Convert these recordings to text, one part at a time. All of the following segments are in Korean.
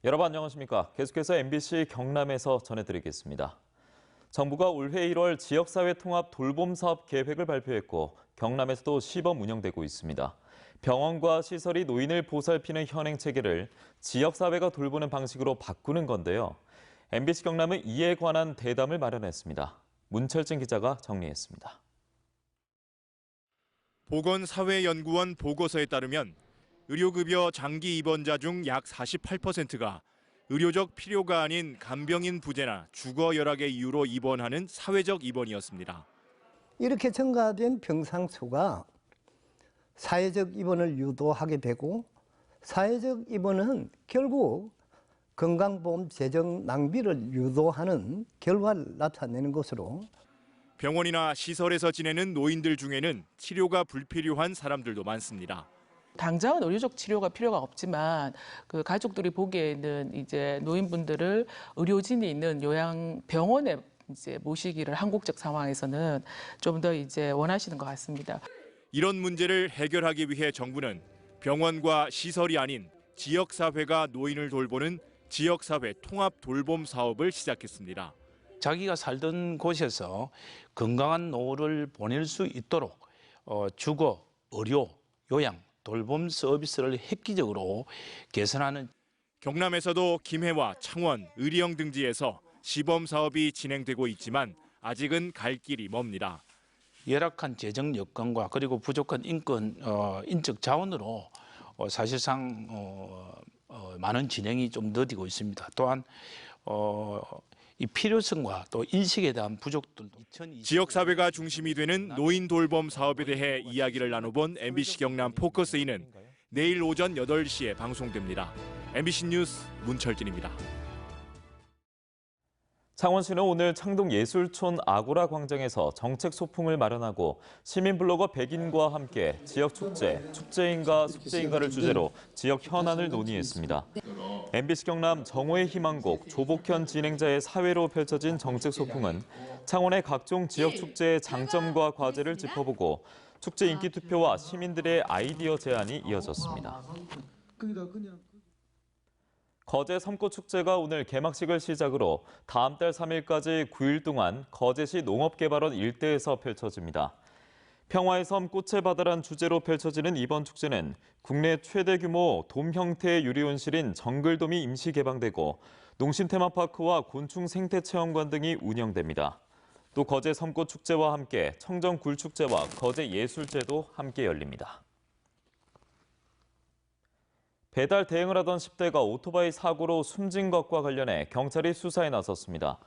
여러분 안녕하십니까? 계속해서 MBC 경남에서 전해드리겠습니다. 정부가 올해 1월 지역사회 통합 돌봄 사업 계획을 발표했고 경남에서도 시범 운영되고 있습니다. 병원과 시설이 노인을 보살피는 현행 체계를 지역사회가 돌보는 방식으로 바꾸는 건데요. MBC 경남은 이에 관한 대담을 마련했습니다. 문철진 기자가 정리했습니다. 보건사회연구원 보고서에 따르면 의료급여 장기 입원자 중 약 48%가 의료적 필요가 아닌 간병인 부재나 주거 열악의 이유로 입원하는 사회적 입원이었습니다. 이렇게 증가된 병상수가 사회적 입원을 유도하게 되고 사회적 입원은 결국 건강보험 재정 낭비를 유도하는 결과를 나타내는 것으로 병원이나 시설에서 지내는 노인들 중에는 치료가 불필요한 사람들도 많습니다. 당장은 의료적 치료가 필요가 없지만 그 가족들이 보기에는 이제 노인분들을 의료진이 있는 요양병원에 이제 모시기를 한국적 상황에서는 좀 더 이제 원하시는 것 같습니다. 이런 문제를 해결하기 위해 정부는 병원과 시설이 아닌 지역사회가 노인을 돌보는 지역사회 통합 돌봄 사업을 시작했습니다. 자기가 살던 곳에서 건강한 노후를 보낼 수 있도록 주거, 의료, 요양, 돌봄 서비스를 획기적으로 개선하는. 경남에서도 김해와 창원, 의령 등지에서 시범 사업이 진행되고 있지만 아직은 갈 길이 멉니다. 열악한 재정 여건과 그리고 부족한 인적 자원으로 사실상 많은 진행이 좀 더디고 있습니다. 또한 이 필요성과 또 인식에 대한 부족들도 지역사회가 중심이 되는 노인 돌봄 사업에 대해 이야기를 나눠본 MBC 경남 포커스인은 내일 오전 8시에 방송됩니다. MBC 뉴스 문철진입니다. 창원시는 오늘 창동 예술촌 아고라 광장에서 정책 소풍을 마련하고 시민 블로거 백인과 함께 지역 축제, 축제인가 숙제인가를 주제로 지역 현안을 논의했습니다. MBC 경남 정오의 희망곡 조복현 진행자의 사회로 펼쳐진 정책 소풍은 창원의 각종 지역 축제의 장점과 과제를 짚어보고 축제 인기 투표와 시민들의 아이디어 제안이 이어졌습니다. 거제 섬꽃축제가 오늘 개막식을 시작으로 다음 달 3일까지 9일 동안 거제시 농업개발원 일대에서 펼쳐집니다. 평화의 섬 꽃의 바다란 주제로 펼쳐지는 이번 축제는 국내 최대 규모 돔 형태의 유리온실인 정글돔이 임시 개방되고 농심 테마파크와 곤충 생태체험관 등이 운영됩니다. 또 거제 섬꽃축제와 함께 청정 굴축제와 거제 예술제도 함께 열립니다. 배달 대행을 하던 10대가 오토바이 사고로 숨진 것과 관련해 경찰이 수사에 나섰습니다.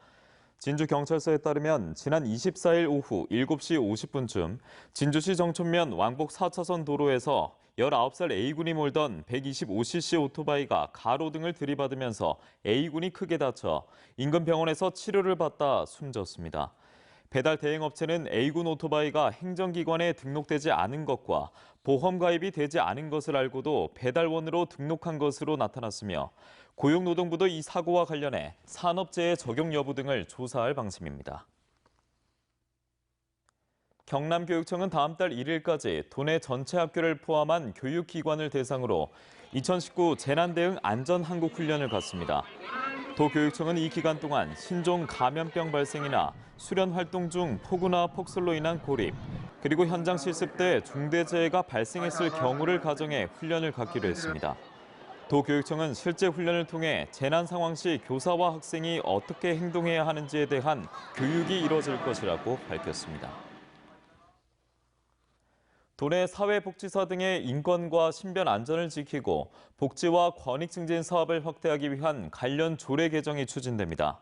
진주경찰서에 따르면 지난 24일 오후 7시 50분쯤 진주시 정촌면 왕복 4차선 도로에서 19살 A군이 몰던 125cc 오토바이가 가로등을 들이받으면서 A군이 크게 다쳐 인근 병원에서 치료를 받다 숨졌습니다. 배달 대행업체는 A군 오토바이가 행정기관에 등록되지 않은 것과 보험 가입이 되지 않은 것을 알고도 배달원으로 등록한 것으로 나타났으며 고용노동부도 이 사고와 관련해 산업재해 적용 여부 등을 조사할 방침입니다. 경남교육청은 다음 달 1일까지 도내 전체 학교를 포함한 교육기관을 대상으로 2019 재난대응 안전항공훈련을 갖습니다. 도교육청은 이 기간 동안 신종 감염병 발생이나 수련 활동 중 폭우나 폭설로 인한 고립, 그리고 현장 실습 때 중대재해가 발생했을 경우를 가정해 훈련을 갖기로 했습니다. 도교육청은 실제 훈련을 통해 재난 상황 시 교사와 학생이 어떻게 행동해야 하는지에 대한 교육이 이뤄질 것이라고 밝혔습니다. 도내 사회복지사 등의 인권과 신변 안전을 지키고 복지와 권익 증진 사업을 확대하기 위한 관련 조례 개정이 추진됩니다.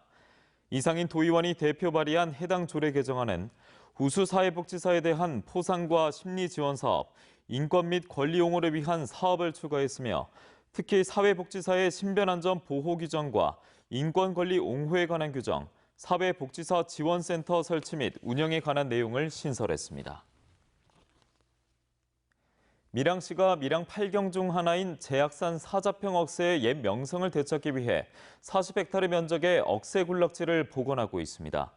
이상인 도의원이 대표 발의한 해당 조례 개정안은 우수 사회복지사에 대한 포상과 심리 지원 사업, 인권 및 권리 옹호를 위한 사업을 추가했으며 특히 사회복지사의 신변 안전 보호 규정과 인권 권리 옹호에 관한 규정, 사회복지사 지원센터 설치 및 운영에 관한 내용을 신설했습니다. 밀양시가 밀양 8경 중 하나인 제약산 사자평 억새의 옛 명성을 되찾기 위해 40헥타르 면적의 억새 군락지를 복원하고 있습니다.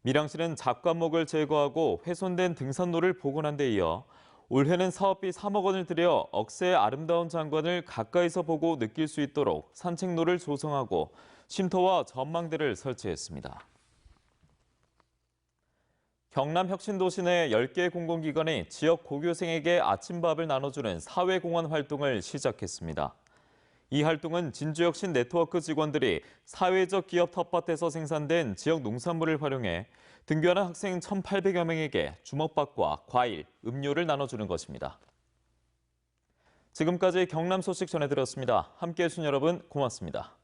밀양시는 잡과목을 제거하고 훼손된 등산로를 복원한 데 이어 올해는 사업비 3억 원을 들여 억새의 아름다운 장관을 가까이서 보고 느낄 수 있도록 산책로를 조성하고 쉼터와 전망대를 설치했습니다. 경남 혁신도시 내 10개 공공기관이 지역 고교생에게 아침밥을 나눠주는 사회공헌 활동을 시작했습니다. 이 활동은 진주혁신 네트워크 직원들이 사회적 기업 텃밭에서 생산된 지역 농산물을 활용해 등교하는 학생 1,800여 명에게 주먹밥과 과일, 음료를 나눠주는 것입니다. 지금까지 경남 소식 전해드렸습니다. 함께해 주신 여러분 고맙습니다.